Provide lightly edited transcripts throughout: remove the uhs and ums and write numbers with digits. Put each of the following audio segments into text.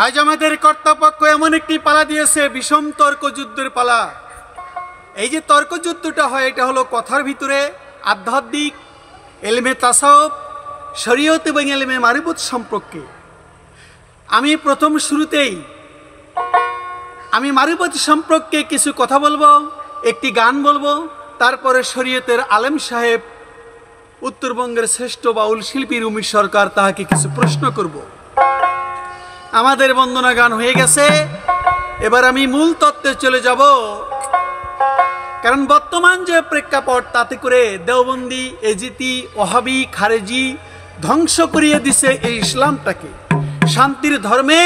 আজ আমাদের কর্তৃপক্ষ এমন একটি পালা দিয়েছে, বিষম তর্কযুদ্ধের পালা। এই যে তর্কযুদ্ধটা হয়, এটা হলো কথার ভিতরে আধ্যাত্মিক এলমে তাসাউফ, শরীয়ত এবং এলমে মারিফত সম্পর্কে। আমি প্রথম শুরুতেই আমি মারিফত সম্পর্কে কিছু কথা বলবো, একটি গান বলবো, তারপরে শরীয়তের আলেম সাহেব, উত্তরবঙ্গের শ্রেষ্ঠ বাউল শিল্পী রুমি সরকার, তাহাকে কিছু প্রশ্ন করব। আমাদের বন্দনা গান হয়ে গেছে, এবার আমি মূল তত্ত্বে চলে যাব। কারণ বর্তমান যে প্রেক্ষাপট, তাতে করে দেওবন্দি, এজিতি, ওহাবি, খারেজি ধ্বংস করিয়ে দিছে এই ইসলামটাকে। শান্তির ধর্মে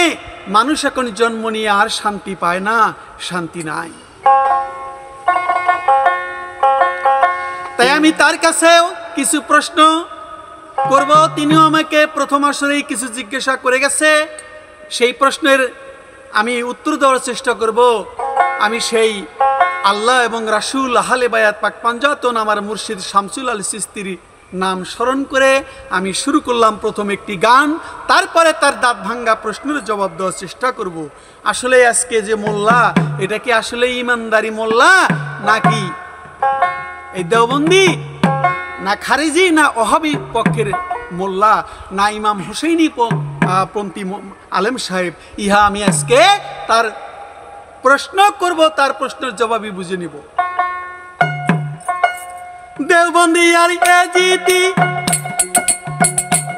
মানুষ এখন জন্ম নিয়ে আর শান্তি পায় না, শান্তি নাই। তাই আমি তার কাছেও কিছু প্রশ্ন করব, তিনিও আমাকে প্রথম আসরেই কিছু জিজ্ঞাসা করে গেছে। সেই প্রশ্নের আমি উত্তর দেওয়ার চেষ্টা করব। আমি সেই আল্লাহ এবং রাসূল আহলে বায়াত পাক পাঞ্জাতন আমার মুর্শিদ শামসুল আলী চিশতির নাম স্মরণ করে আমি শুরু করলাম প্রথম একটি গান, তারপরে তার দাঁত ভাঙ্গা প্রশ্নের জবাব দেওয়ার চেষ্টা করব। আসলে আজকে যে মোল্লা, এটা কি আসলে ইমানদারি মোল্লা, নাকি এই দেওবন্দি, না খারিজি, না ওহাবি পক্ষের মোল্লা, না ইমাম হুসেইনি পন্থী আলেম সাহেব? ইহা আমি আজকে তার প্রশ্ন করব, তার প্রশ্নের জবাবই বুঝে নিব। দেওবন্দি আর এজিতি,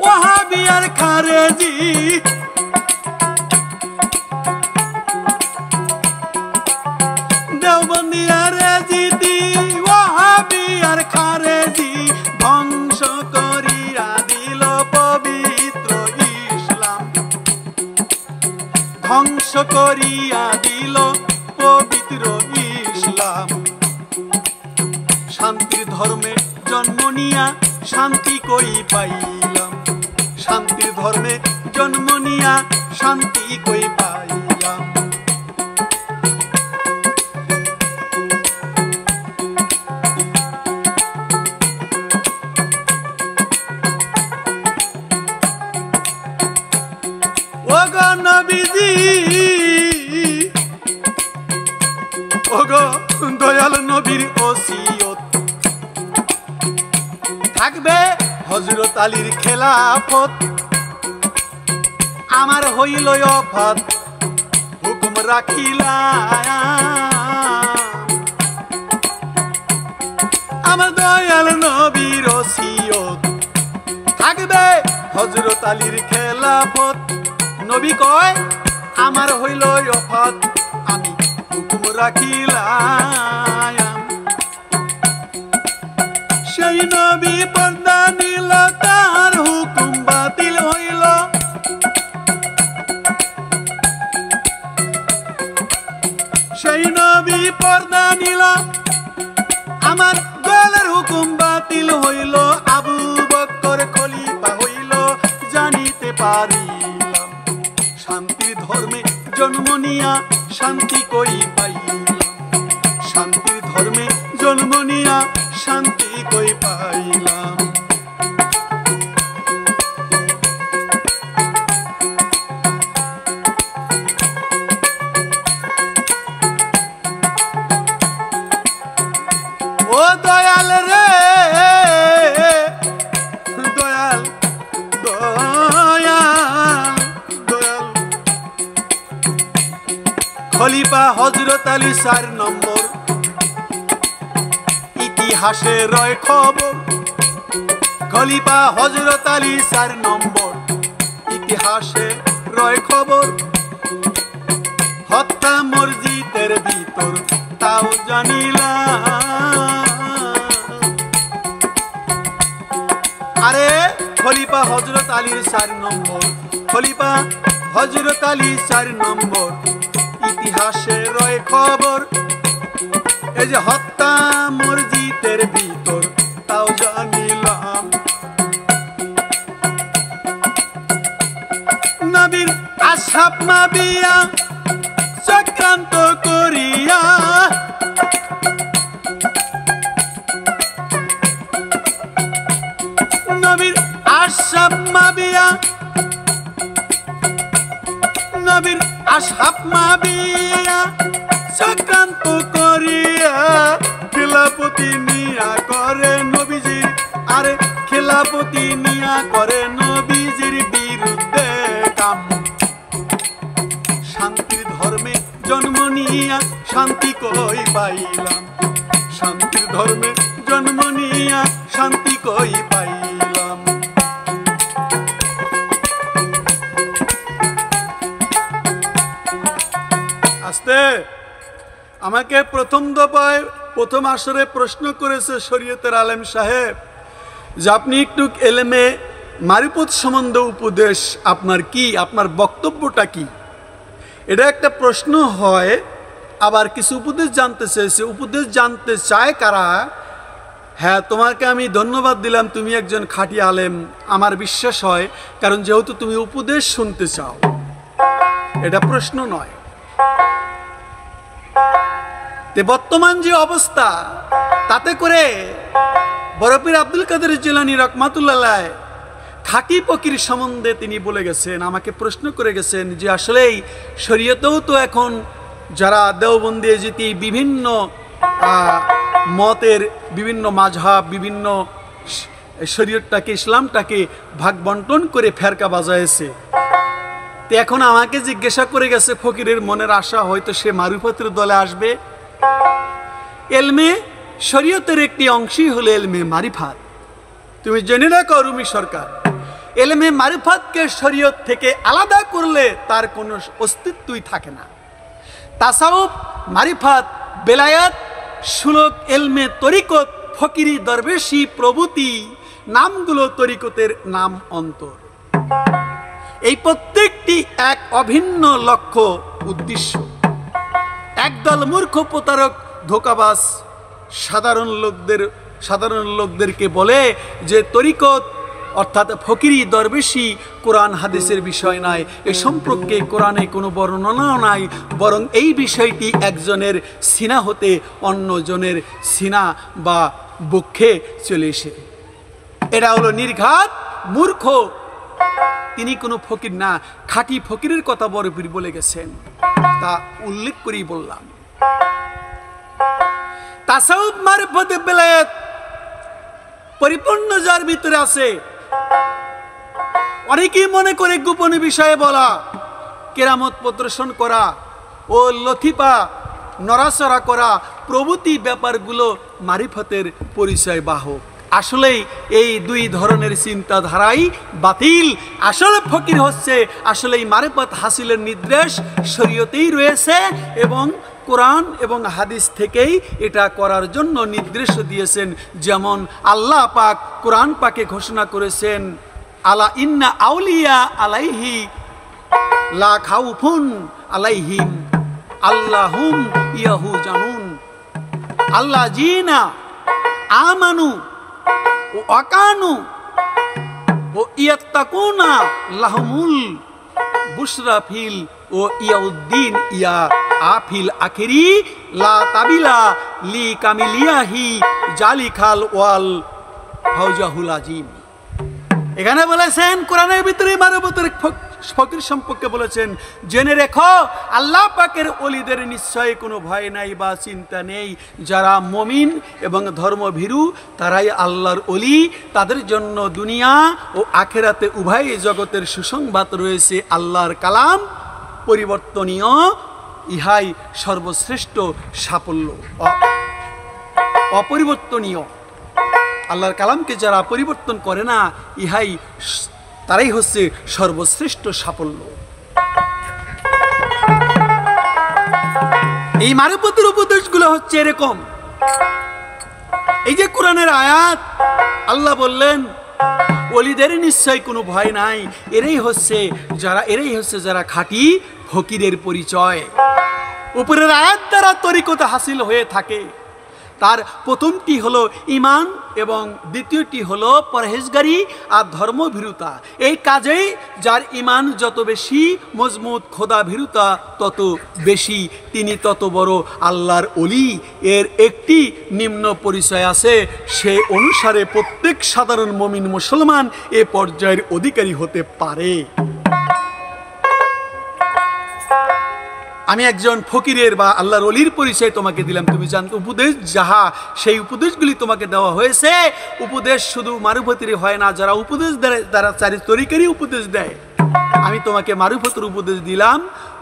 ওহাবি আর খারেজি, দেওবন্দি আর এজিতি, ওহাবি আর খারেজি ধ্বংস করিয়া দিল পবিত্র ইসলাম, ধ্বংস করিয়া দিল পবিত্র ইসলাম। শান্তির ধর্মে জন্ম নিয়া শান্তি কই পাইলাম, শান্তির ধর্মে জন্ম নিয়া শান্তি কই পাইলাম। ওগো নবীজি, ওগো দয়াল নবীর ওসিয়ত, থাকবে হযরত আলীর খেলাফত, আমার হইল অফাত হুকুম রাখিলাম। আমার দয়াল নবীর ওসিয়ত, থাকবে হযরত আলীর খেলাফত। নবী কয় আমার হইল অফাত, আমি হুকুম রাখিলাম। সেই নবী পর্দা নিল, তার হুকুম বাতিল হইল। সেই নবী পর্দা নিল, আমার দলের হুকুম বাতিল হইল। আবু বকর খলিফা হইল, জানিতে পারিলাম। শান্তির ধর্মে জন্ম নিয়া শান্তি কই পাইলাম, শান্তির ধর্মে জন্ম নিয়া শান্তি কই পাইলাম। ও দয়াল রে, দয়াল দয়াল দয়াল, খলিফা হযরত আলী 4 নম্বর, ইতিহাসে রয় খবর। খলিফা হযরত আলী 4 নম্বর, ইতিহাসে রয় খবর। হত্যা মসজিদের ভিতর তাও জানিলাম। আরে খলিফা হযরত আলীর 4 নম্বর, খলিফা হযরত আলী 4 নম্বর, ইতিহাসে রয় খবর। এই যে হত্যা মসজিদের ভিতর তাও জানিলাম। নবীর আসহাব মাবিয়া চক্রান্ত করিয়া, নবীর আসহাব মাবিয়া, নবীর আশহাব মাবিয়া চক্রান্ত করিয়া খিলাফতি নিয়া করে নবীজির, আরে খিলাফতি নিয়া করে নবীজির বিরুদ্ধে কাম। শান্তির ধর্মে জন্ম নিয়া শান্তি কই পাইলাম, শান্তির ধর্মে জন্ম নিয়া শান্তি কই পাইলাম। আস্তে আমাকে প্রথম দফায় প্রথম আসরে প্রশ্ন করেছে শরীয়তের আলেম সাহেব যে আপনি একটু এলেমে মারিফত সম্বন্ধে উপদেশ আপনার কি, আপনার বক্তব্যটা কি? এটা একটা প্রশ্ন হয়। আবার কিছু উপদেশ জানতে চেয়েছে। উপদেশ জানতে চায় কারা? হ্যাঁ, তোমাকে আমি ধন্যবাদ দিলাম, তুমি একজন খাঁটি আলেম, আমার বিশ্বাস হয়, কারণ যেহেতু তুমি উপদেশ শুনতে চাও। এটা প্রশ্ন নয়। বর্তমান যে অবস্থা, তাতে করে বড় পীর আব্দুল কাদের জিলানী রাহমাতুল্লাহ আলাইহি খাঁটি ফকির সম্বন্ধে তিনি বলে গেছেন, আমাকে প্রশ্ন করে গেছেন যে আসলেই শরীয়তেও তো এখন যারা দেওবন্দি যেটি বিভিন্ন মতের বিভিন্ন মাযহাব, বিভিন্ন শরীয়তটাকে, ইসলামটাকে ভাগ বন্টন করে ফেরকা বাজাইছে। তো এখন আমাকে জিজ্ঞাসা করে গেছে, ফকিরের মনের আশা হয়তো সে মারিফতের দলে আসবে। এলমে শরীয়তের একটি অংশই হলো এলমে মারিফাত। তুমি জেনে রাখো রুমি সরকার, এলমে মারিফাতকে শরীয়ত থেকে আলাদা করলে তার কোনো অস্তিত্বই থাকে না। তাসাউফ, মারিফাত, বেলায়াত, সুলক, এলমে তরিকত, ফকিরি, দরবেশি প্রভৃতি নামগুলো তরিকতের নাম অন্তর। এই প্রত্যেকটি এক অভিন্ন লক্ষ্য উদ্দেশ্য। একদল মূর্খ প্রতারক ধোঁকাবাজ সাধারণ লোকদেরকে বলে যে তরিকত অর্থাৎ ফকিরি, দরবেশি কোরআন হাদিসের বিষয় নয়, এ সম্পর্কে কোরআনে কোনো বর্ণনাও নাই, বরং এই বিষয়টি একজনের সিনা হতে অন্যজনের সিনা বা বক্ষে চলে এসে। এটা হলো নির্ঘাত মূর্খ। তিনি কোনো ফকির না, খাঁটি ফকিরের কথা বড় পীর বলে গেছেন, তা উল্লেখ করেই বললাম। তাসাউফ, মারিফত, বেলায়েত পরিপূর্ণ যার ভিতরে আছে, অনেকেই মনে করে গোপনে বিষয়ে বলা, কেরামত প্রদর্শন করা ও লতিফা নড়াচড়া করা প্রভৃতি ব্যাপারগুলো মারিফতের পরিচয় বাহক। আসলেই এই দুই ধরনের চিন্তাধারাই বাতিল। আসলে ফকির হচ্ছে আসলে মারিফত হাসিলের নির্দেশ শরীয়তেই রয়েছে এবং কোরআন এবং হাদিস থেকেই এটা করার জন্য নির্দেশ দিয়েছেন। যেমন আল্লাহ পাক কোরআন পাকে ঘোষণা করেছেন, আলা ইন্না আউলিয়া আলাইহি লা খাউফুন আলাইহিম আল্লাহুম ইয়াহু জানুন আল্লাহ জিনা আমানু ও আকানু ও ইয়াত্তাকুনা লাহুমুল বুশরা ফিল ও ইয়াউদ্দিন ইয়া আফিল আখিরি লা তাবিলা লি কামিলিয়াহি জালিখাল ওয়াল ফাউজাহুল আজিম। এখানে বলেছেন কোরআনের ভিতরে মানবতার ফকির সম্পর্কে বলেছেন, জেনে রেখো আল্লাহ পাকের ওলিদের নিশ্চয় কোনো ভয় নাই বা চিন্তা নেই। যারা মমিন এবং ধর্মভীরু তারাই আল্লাহর ওলি, তাদের জন্য দুনিয়া ও আখেরাতে উভয় জগতের সুসংবাদ রয়েছে। আল্লাহর কালাম পরিবর্তনীয়, ইহাই সর্বশ্রেষ্ঠ সাফল্য। অপরিবর্তনীয় আল্লাহর কালামকে যারা পরিবর্তন করে না, ইহাই তারাই হচ্ছে সর্বশ্রেষ্ঠ সাফল্য। এই মারিফতের উপদেশগুলো হচ্ছে এরকম। এই যে কোরআনের আয়াত, আল্লাহ বললেন ওলিদের নিশ্চয় কোনো ভয় নাই, এরাই হচ্ছে যারা খাঁটি ফকিরের পরিচয়। উপরের আয়াত দ্বারা তরিকত হাসিল হয়ে থাকে। তার প্রথমটি হলো ঈমান এবং দ্বিতীয়টি হলো পরহেজগারি আর ধর্মভীরুতা। এই কাজেই যার ঈমান যত বেশি মজবুত, খোদা ভীরুতা তত বেশি, তিনি তত বড় আল্লাহর ওলি। এর একটি নিম্ন পরিচয় আছে, সে অনুসারে প্রত্যেক সাধারণ মুমিন মুসলমান এ পর্যায়ের অধিকারী হতে পারে। আমি একজন ফকিরের বা আল্লাহর ওলির পরিচয় তোমাকে দিলাম, তুমি জানতো উপদেশ যাহা সেই উপদেশগুলি তোমাকে দেওয়া হয়েছে। উপদেশ শুধু মারুফতের হয় না, যারা উপদেশ দেয় তারা চারি তরিকারই উপদেশ দেয়। আমি তোমাকে মারুফতের উপদেশ দিলাম,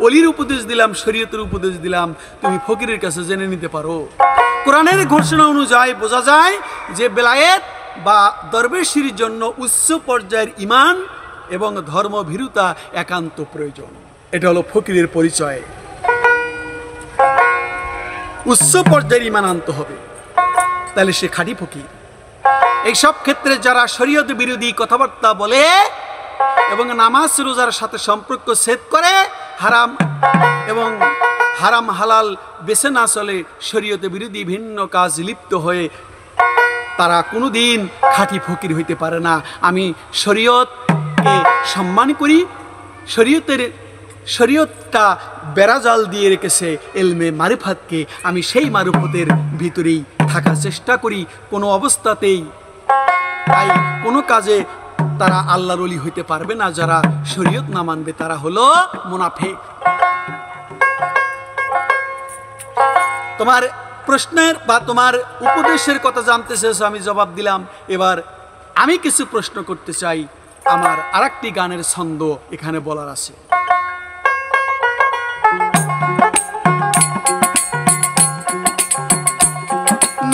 অলির উপদেশ দিলাম, শরীয়তের উপদেশ দিলাম, তুমি ফকিরের কাছে জেনে নিতে পারো। কোরআনের ঘোষণা অনুযায়ী বোঝা যায় যে বেলায়েত বা দরবেশির জন্য উচ্চ পর্যায়ের ঈমান এবং ধর্মভীরুতা একান্ত প্রয়োজন। এটা হলো ফকিরের পরিচয়। উচ্চ পর্যায়ের ঈমান আনতে হবে, তাহলে সে খাঁটি ফকির। এইসব ক্ষেত্রে যারা শরীয়ত বিরোধী কথাবার্তা বলে এবং নামাজ রোজার সাথে সম্পর্ক ছেদ করে, হারাম এবং হারাম হালাল বেছে না চলে, শরীয়ত বিরোধী ভিন্ন কাজ লিপ্ত হয়ে তারা কোনোদিন খাঁটি ফকির হইতে পারে না। আমি শরীয়তকে সম্মান করি, শরীয়তটা বেড়াজাল দিয়ে রেখেছে এলমে মারিফাতকে, আমি সেই মারিফতের ভিতরেই থাকার চেষ্টা করি কোনো অবস্থাতেই। তাই কোনো কাজে তারা আল্লাহর ওলি হইতে পারবে না যারা শরীয়ত না মানবে, তারা হলো মুনাফিক। তোমার প্রশ্নের বা তোমার উপদেশের কথা জানতে চেয়েছো, আমি জবাব দিলাম। এবার আমি কিছু প্রশ্ন করতে চাই, আমার আরেকটি গানের ছন্দ এখানে বলার আছে।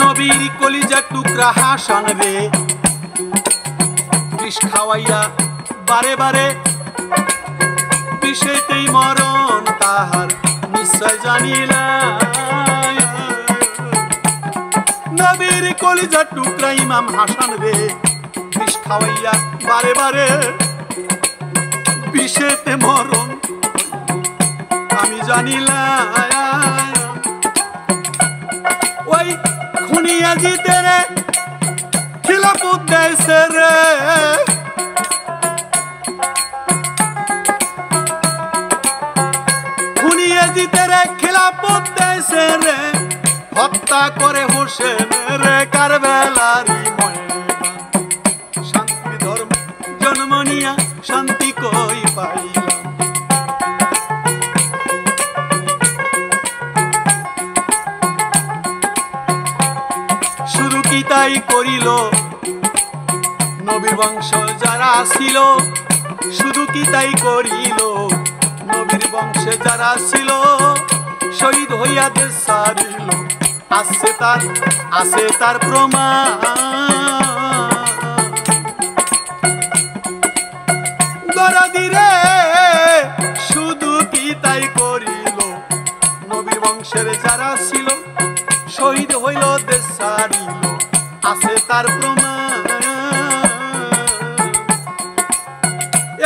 নবীর কলিজা টুকরা হাসান রে, বিষ খাওয়াইয়া বারে বারে, বিষেতেই মরণ তাহার নিশ্চয় জানিলা। নবীর কলিজা টুকরা ইমাম হাসান রে, বিষ খাওয়াইয়া বারে বারে, বিষেতে মরণ আমি জানিলাম। ওই খুনিয়া জিতে রে খিলাফত দেয়ছে রে, খুনিয়া জিতে রে খিলাফত দেয়ছে রে, হত্যা করে হোসেন রে কারবেলারি ময়দান। শান্তি ধর্ম জন্ম নিয়া শান্তি কই পাইলাম। শুধু কি তাই করিল নবীর বংশ যারা ছিল, শুধু কি তাই করিল নবীর বংশে যারা ছিল, শহীদ হইয়া দেশ ছাড়িল, আছে তার প্রমাণ। দরদি রে শুধু কি তাই করিল নবীর বংশের যারা ছিল, শহীদ হইল দেশ ছাড়িল, আছে তার প্রমাণ।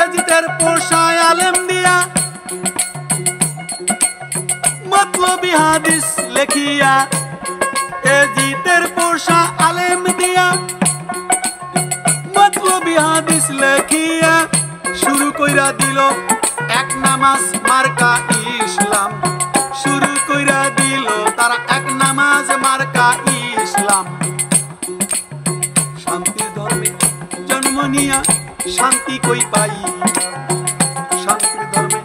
এজিতের পোষায় আলেম দিয়া, মতলবি হাদিস লেখিয়া, এজিতের পোষা আলেম দিয়া, মতলবি হাদিস লেখিয়া, শুরু কইরা দিল এক নামাজ মার্কা ইসলাম। শুরু কইরা দিল তারা এক নামাজ মার্কা ইসলাম। শান্তির ধর্মে জন্ম নিয়া শান্তি কই পাই, শান্তির ধর্মে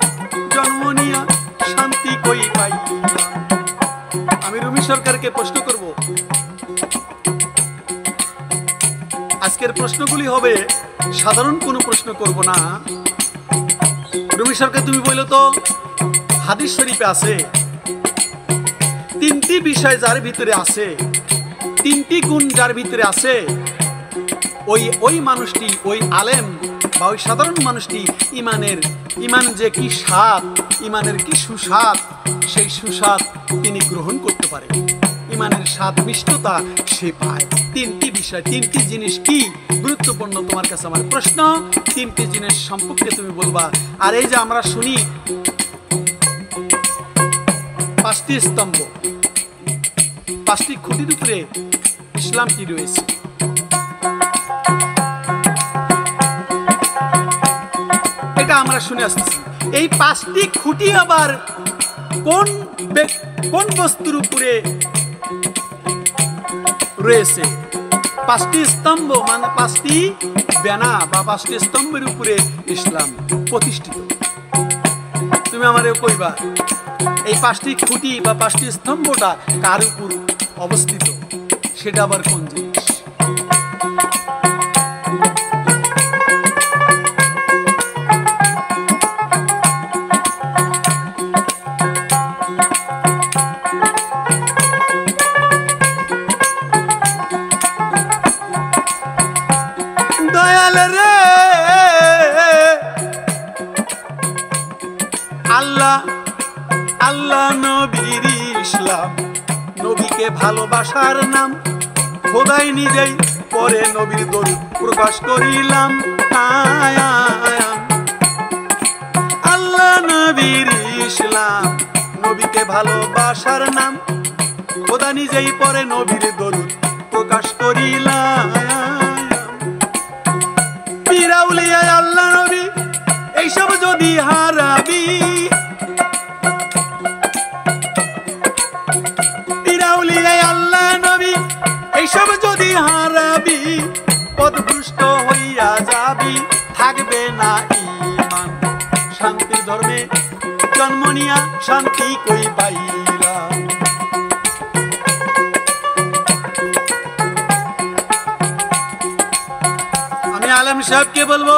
জন্ম নিয়া শান্তি কই পাই। আমি রুমি সরকারকে প্রশ্ন করব, আজকের প্রশ্নগুলি হবে সাধারণ কোনো প্রশ্ন করব না। রুমি সরকার তুমি বললো তো হাদিস শরীফে আছে তিনটি বিষয় যার ভিতরে আছে, তিনটি গুণ যার ভিতরে আছে, ওই মানুষটি, ওই আলেম বা ওই সাধারণ মানুষটি ইমান যে কি স্বাদ, ইমানের কি সুস্বাদ, সেই সুস্বাদ তিনি গ্রহণ করতে পারে, ইমানের স্বাদ মিষ্টতা সে পায়। তিনটি বিষয়, তিনটি জিনিস কি গুরুত্বপূর্ণ তোমার কাছে আমার প্রশ্ন, তিনটি জিনিস সম্পর্কে তুমি বলবা। আর এই যে আমরা শুনি পাঁচটি স্তম্ভ, পাঁচটি খুঁটির উপরে ইসলামটি রয়েছে, এটা আমরা শুনে আসতেছি। এই পাঁচটি খুঁটি আবার কোন বস্তুর উপরে রয়েছে? পাঁচটি স্তম্ভ মানে পাঁচটি বেনা বা পাঁচটি স্তম্ভের উপরে ইসলাম প্রতিষ্ঠিত। তুমি আমারে কইবা এই 5টি খুঁটি বা 5টি স্তম্ভটা কার উপর অবস্থিত, সেটা আবার কোন জিনিস? দয়াল রে আল্লাহ আল্লাহ নবীর ইসলাম, নবীকে ভালোবাসার নাম, খোদাই নিজেই পরে নবীর দরুদ প্রকাশ করিলাম। আল্লাহ নবীর ইসলাম, নবীকে ভালোবাসার নাম, খোদা নিজেই পরে নবীর দরুদ প্রকাশ করিলাম। পীর আউলিয়া আল্লাহ নবী এইসব যদি হারাবি, পীর আউলিয়া আল্লাহ নবী এইসব যদি হারাবি, পথভ্রষ্ট হইয়া যাবি, থাকবে না ঈমান। শান্তি ধর্মে জন্ম নিয়া শান্তি কই পাইলা। আমি আলেম সাহেবকে বলবো,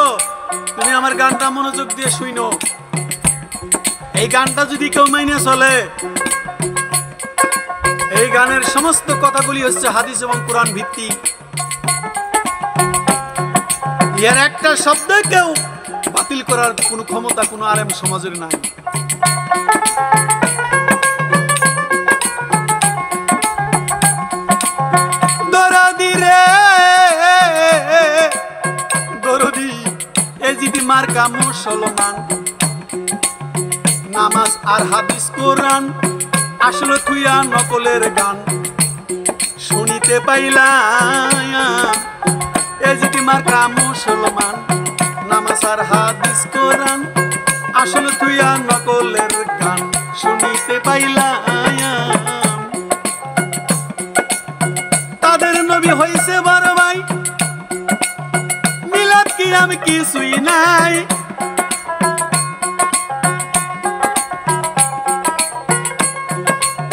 তুমি আমার গানটা মনোযোগ দিয়ে শুনো। এই গানটা যদি কেউ মাইনে চলে, এই গানের সমস্ত কথাগুলি হচ্ছে হাদিস এবং কোরআন ভিত্তিক। এর একটা শব্দ কেউ বাতিল করার কোনো ক্ষমতা কোনো আলেম সমাজের নাই। দরদি রে দরদি, এজিদি মার্কা মুসলমান, নামাজ আর হাদিস কোরআন আসলে থুইয়া নকলের গান শুনিতে পাইলাম। এজিদি মার্কা মুসলমান, নামাজ আর হাদিস কোরআন আসলে থুইয়া নকলের গান শুনিতে পাইলাম। তাদের নবী হইছে বড় ভাই, মিলাদ কি আমি কিছুই নাই।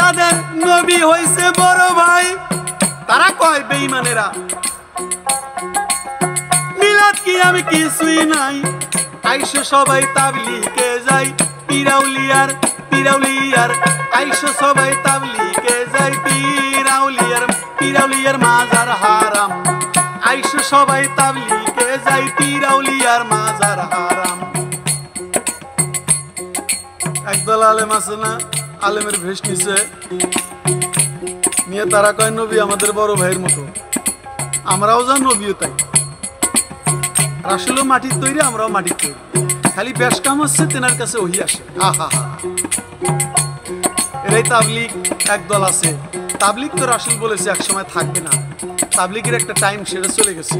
তাদের নবী হইছে বড় ভাই, তারা কয় বেঈমানেরা মিলাদ কি আমি কিছুই নাই। আইসো সবাই তাবলীগে যাই, পীর আউলিয়ার পীর আউলিয়ার, আইসো সবাই তাবলীগে যাই, পীর আউলিয়ার মাজার হারাম। আইসো সবাই তাবলীগে যাই, পীর আউলিয়ার মাজার হারাম। একদল আলেম আছে না, আলেমের ভেষ নিছে নিয়ে তারা কয় নবী আমাদের বড় ভাইয়ের মতো, আমরাও যা নবীও তাই। আসলে মাটির তৈরি, আমরাও মাটির তৈরি, খালি বেশ কাম হচ্ছে তেনার কাছে ওহি আসে। এরাই তাবলীগ একদল আছে। তাবলীগ তো রাসূল বলেছে এক সময় থাকবে না, তাবলীগের একটা টাইম সেটা চলে গেছে।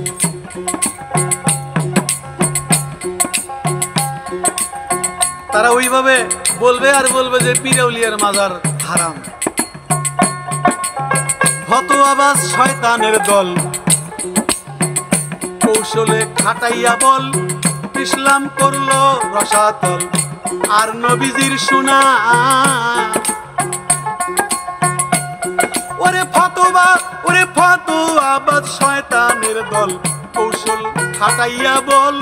তারা ওইভাবে বলবে আর বলবে যে পীর আউলিয়ার মাজার হারাম। ফতোয়াবাজ শয়তানের দল, কৌশলে খাটাইয়া বল, ইসলাম করলো রসাতল আর নবীজির সুনা। ওরে ফতোয়াবাজ শয়তানের দল, কৌশল খাটাইয়া বল,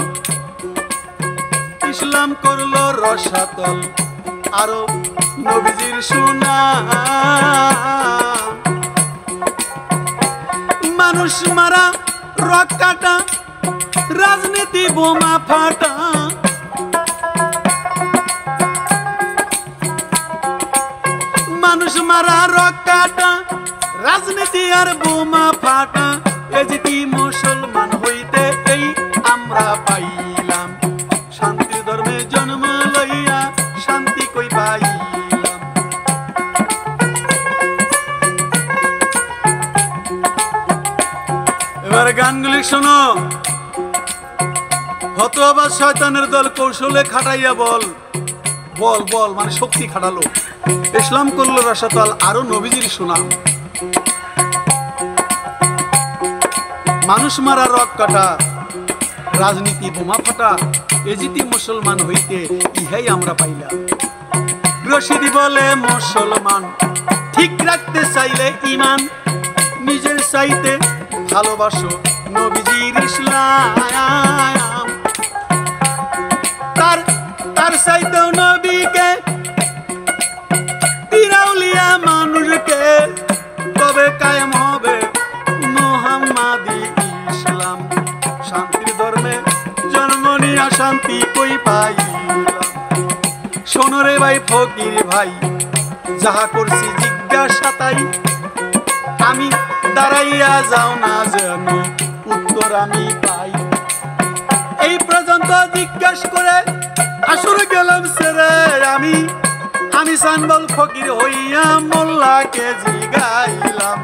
ইসলাম করলো রসাতল আরো নবীজির সুনা। মানুষ মারা, রক কাটা, রাজনীতি বোমা ফাটা, মানুষ মারা, রক কাটা, রাজনীতি আর বোমা ফাটা। এজিতি মুসলমান হইতে এই আমরা পাইলাম, শান্তি ধর্মে জন্ম লইয়া শান্তি কই পাইলাম। এবার গানগুলি শোনো। ফতোয়াবাজ শয়তানের দল, কৌশলে খাটাইয়া বল, বল বল মানে শক্তি খাটালো, ইসলাম করলো রসাতল আরো নবীজির সুনাম। মানুষ মারা, রক কাটা, রাজনীতি বোমা ফাটা, এজিতি মুসলমান হইতে ইহাই আমরা পাইলাম। রশিদি বলে মুসলমান, ঠিক রাখতে চাইলে ইমান, নিজের চাইতে ভালোবাসো নবীজির ইসলাম। তার চাইতেও নবীকে, তিরাউলিয়া মানুষকে, তবে কায়েম হবে মুহাম্মাদি ইসলাম। শান্তির ধর্মে জন্ম নিয়া শান্তি কই পাইলাম। শোনো রে ভাই ফকির ভাই, যাহা করছি জিজ্ঞাসা তাই, আমি দাঁড়াইয়া যাও না যেন উত্তর আমি পাই। এই পর্যন্ত জিজ্ঞাসা করে আসরে গেলাম সেরে আমি সানবল ফকির হইয়া মোল্লাকে জিগাইলাম।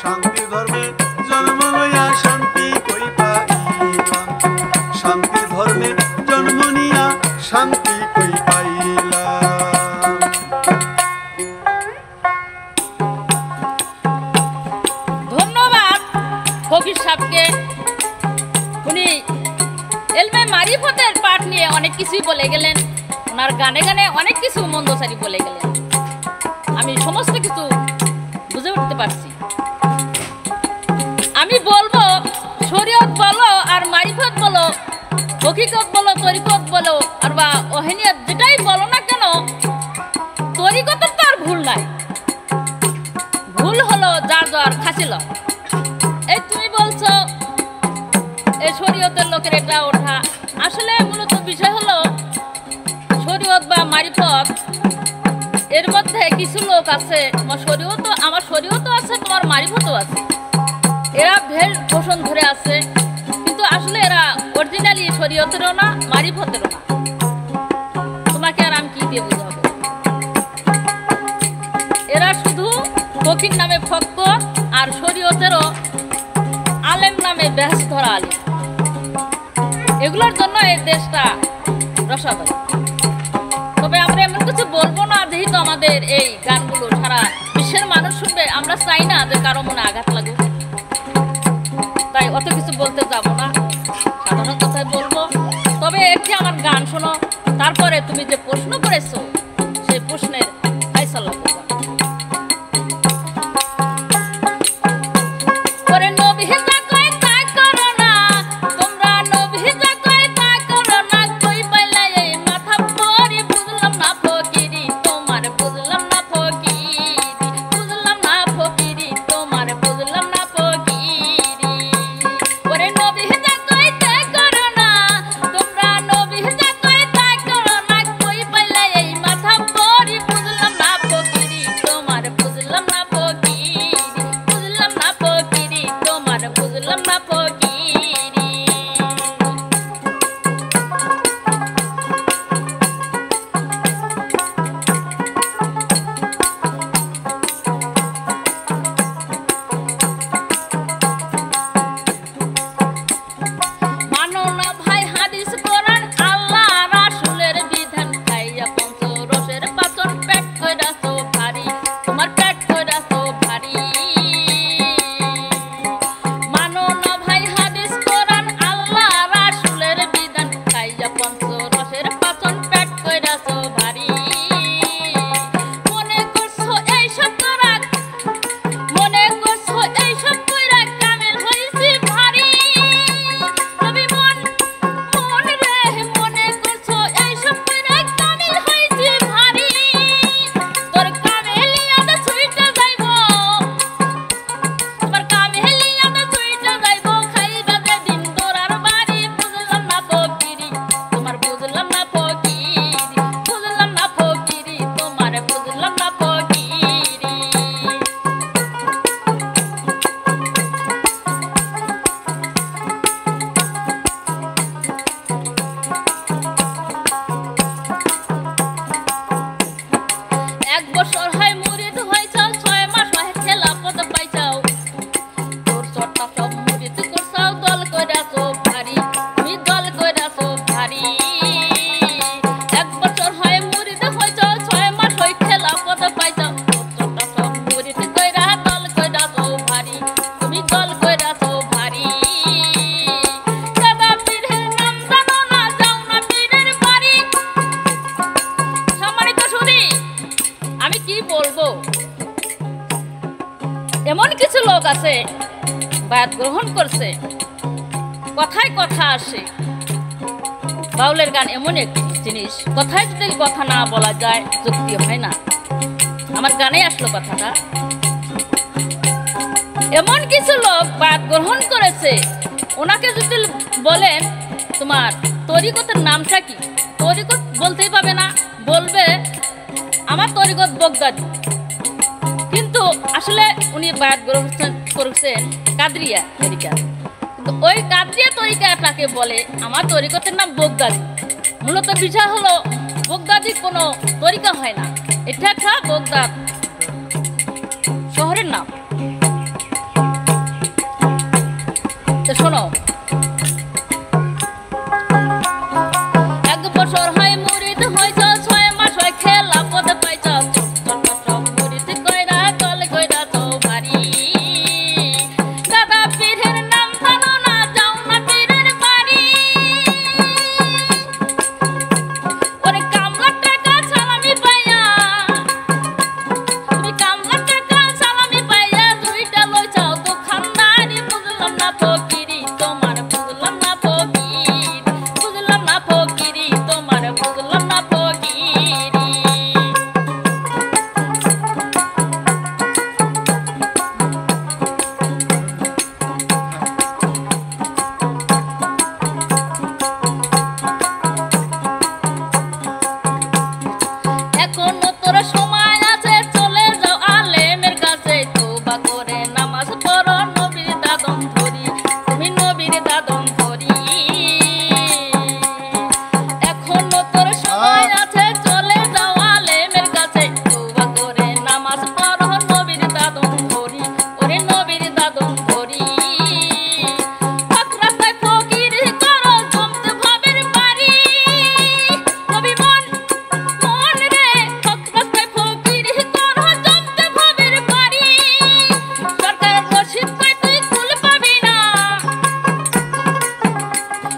শান্তি ধর্মে জন্ম লইয়া শান্তি কই পাইলাম। শান্তি ধর্মে জন্ম নিয়া শান্তি কই পাইলাম। ধন্যবাদ ফকির সাহেবকে। উনি এলমে মারিফতের পাঠ নিয়ে অনেক কিছুই বলে গেলেন। ওনার গানে গানে অনেক কিছু মন্দসারি বলে গেলেন। আমি সমস্ত কিছু বুঝে উঠতে পারছি। আমি বলবো, শরীয়ত বলো আর মারিফত বলো, হকিকত বলো, তরিকত বলো, আর বা ওহেনিয়ত, যেটাই বলো না কেন, তরিকতের তো আর ভুল নাই। ভুল হলো যার যার খাছিল। এই তুমি বলছো এই শরীয়তের লোকের এটা ওঠা, আসলে মূলত বিষয় হলো শরীয়ত বা মারিফত, এর মধ্যে কিছু লোক আছে, আমার শরীয়তও আছে, তোমার মারিফতও আছে। এরা ভেল পোষণ ধরে আছে, কিন্তু আসলে এরা অরিজিনালি শরীয়তেরও না, মারিফতেরও না। তোমাকে আর আমি কি দিয়ে বুঝাবো? এরা শুধু ফকির নামে ফক্কর, আর শরীয়তেরও আলেম নামে বেহেস ধরা আলেম। এগুলোর জন্য এই দেশটা রসাতল। তবে আমরা এমন কিছু বলবো না, যেহেতু আমাদের এই গানগুলো সারা বিশ্বের মানুষ শুনবে, আমরা চাই না যে কারো মনে আঘাত লাগুক, তাই অত কিছু বলতে যাব না, সাধারণ কথাই বলবো। তবে একটি আমার গান শোনো, তারপরে তুমি যে প্রশ্ন করেছো সেই প্রশ্নের ফায়সালা করবা। লোক আছে বায়াত গ্রহণ করছে, কথায় কথা আসে। বাউলের গান এমন একটি জিনিস, কথায় যদি কথা না বলা যায় যুক্তি হয় না। আমার গানে আসলো কথাটা। এমন কিছু লোক বায়াত গ্রহণ করেছে, ওনাকে যদি বলেন তোমার তরিকতের নামটা কি, তরিকত বলতেই পাবে না, বলবে আমার তরিকত বগদাদি। কিন্তু আসলে উনি বায়াত গ্রহণ করেছেন কাদরিয়া তরিকা, কিন্তু ওই কাদরিয়া তরিকাটাকে বলে আমার তরিকতের নাম বগদাদি। মূলত বিষয় হলো বগদাদি কোনো তরিকা হয় না, এটা একটা বগদাদ শহরের নাম। তো শোনো, 1 বছর হয় মুরিদ হয়েছ, 6 মাস হয় খেলা পদ পাইছ, মুরিদ কইরা কল কইরা তো ভারী। দাদা পীরের নাম জানো না, যাও না পীরের বাড়ি। ওরে কামলা টাকা সালামি পাইয়া, তুমি কামলা টাকা সালামি পাইয়া, 2টা লই যাও তো খানদানি। বুঝলাম না ফকিরি তোমার, বুঝলাম না ফকির, বুঝলাম না ফকিরি তোমার, বুঝলাম না ফকিরি। এখনো তোর সময় আছে, চলে যাও আলেমের কাছে, তওবা করে নামাজ পড়ো, নবীর দাদন ধরি, তুমি নবীর দাদন ধরি। এখনো তোর সময় আছে, চলে যাও আলেমের কাছে, তওবা করে নামাজ পড়ো, নবীর দাদন ধরি, ওরে নবীর দাদন ধরি। রাস্তায় ফকির করো, জমতে ভাবের বাড়ি, নবী মন মন রে, রাস্তায় ফকির করো, জমতে ভাবের বাড়ি। সরকার রশিদ কই তুই কুল পাবি না,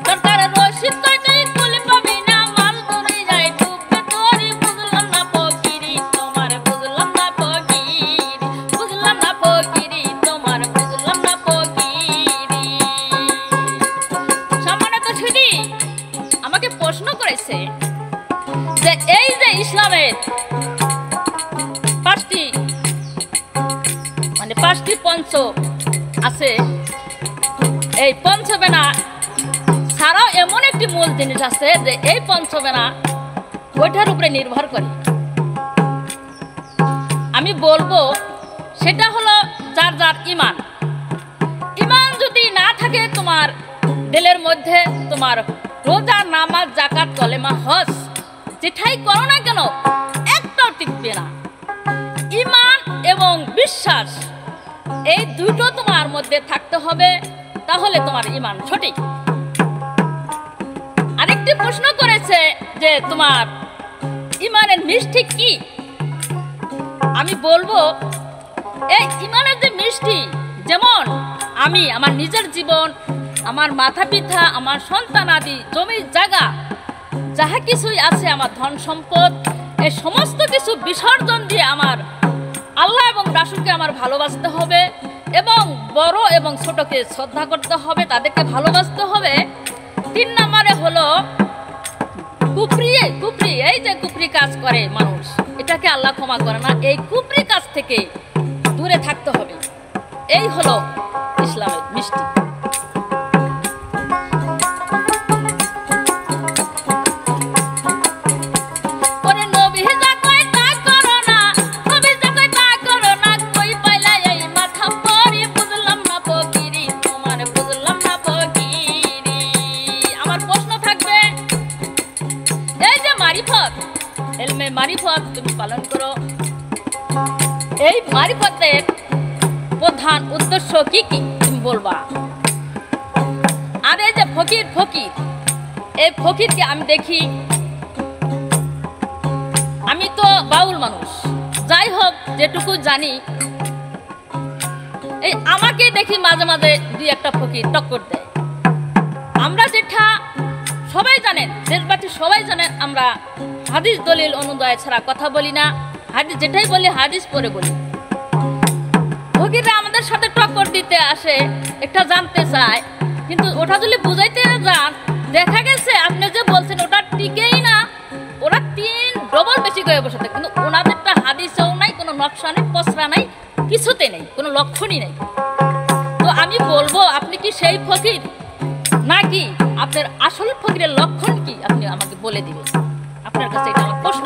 সরকার রশিদ কই তুই কুল পাবি না, মাল ধরে যায় ডুববে তোরি। বুঝলাম না ফকিরি তোমার, বুঝলাম না ফকিরি, বুঝলাম না ফকিরি তোমার, বুঝলাম না ফকিরি। সম্মানিত সুধী, আমাকে প্রশ্ন করেছে যে এই যে ইসলামের 5টি মানে 5টি পঞ্চ আছে, এই পঞ্চবেনা ছাড়াও এমন একটি মূল জিনিস আছে যে এই পঞ্চবেনা ওইটার উপরে নির্ভর করে। আমি বলবো সেটা হলো যার যার ইমান। ইমান যদি না থাকে তোমার দিলের মধ্যে, তোমার রোজা, নামাজ, যাকাত, কলেমা, হজ যেটাই করো না কেন একটাও টিকবে না। ইমান এবং বিশ্বাস এই দুটো তোমার মধ্যে থাকতে হবে, তাহলে তোমার ইমান সঠিক। আরেকটি প্রশ্ন করেছে যে তোমার ইমানের মিষ্টি কি। আমি বলবো এই ইমানের যে মিষ্টি, যেমন আমি আমার নিজের জীবন, আমার মাথা পিতা, আমার সন্তান আদি, জমি জায়গা যাহা কিছুই আছে, আমার ধন সম্পদ, এই সমস্ত কিছু বিসর্জন দিয়ে আমার আল্লাহ এবং রাসূলকে আমার ভালোবাসতে হবে, এবং বড় এবং ছোটকে শ্রদ্ধা করতে হবে, তাদেরকে ভালোবাসতে হবে। 3 নম্বরে হলো কুফরি। এই যে কুফরি কাজ করে মানুষ, এটাকে আল্লাহ ক্ষমা করে না, এই কুফরি কাজ থেকে দূরে থাকতে হবে। এই হলো ইসলামের মিষ্টি। মারিফত তুমি পালন করো, এই মারিফতের প্রধান উদ্দেশ্য কি কি তুমি বলবা। আর এই যে ফকির, এই ফকিরকে আমি দেখি, আমি তো বাউল মানুষ, যাই হোক যেটুকু জানি, এই আমাকে দেখি মাঝে মাঝে 2-1টা ফকির টক্কর দেয়। আমরা যেটা সবাই জানেন, দেশবাসী সবাই জানেন, আমরা হাদিস দলিল অনুযায়ী ছাড়া কথা বলি না। হাদিস যেটাই বলি হাদিস পরে বলি। ফকিররা আমাদের সাথে টক্কর দিতে আসে, একটা জানতে চায়, কিন্তু ওটা যদি বুঝাইতে যান দেখা গেছে আপনি যে বলছেন ওটা টিকেই না, ওরা 3 ডবল বেশি করে বসে থাকে, কিন্তু ওনাদেরটা হাদিসেও নাই, কোনো নকশা নেই, পসরা নাই, কিছুতে নেই, কোনো লক্ষণই নেই। তো আমি বলবো আপনি কি সেই ফকির নাকি আপনার আসল ফকিরের লক্ষণ কি আপনি আমাকে বলে দিবেন। আপনার কাছে এটা আমার প্রশ্ন।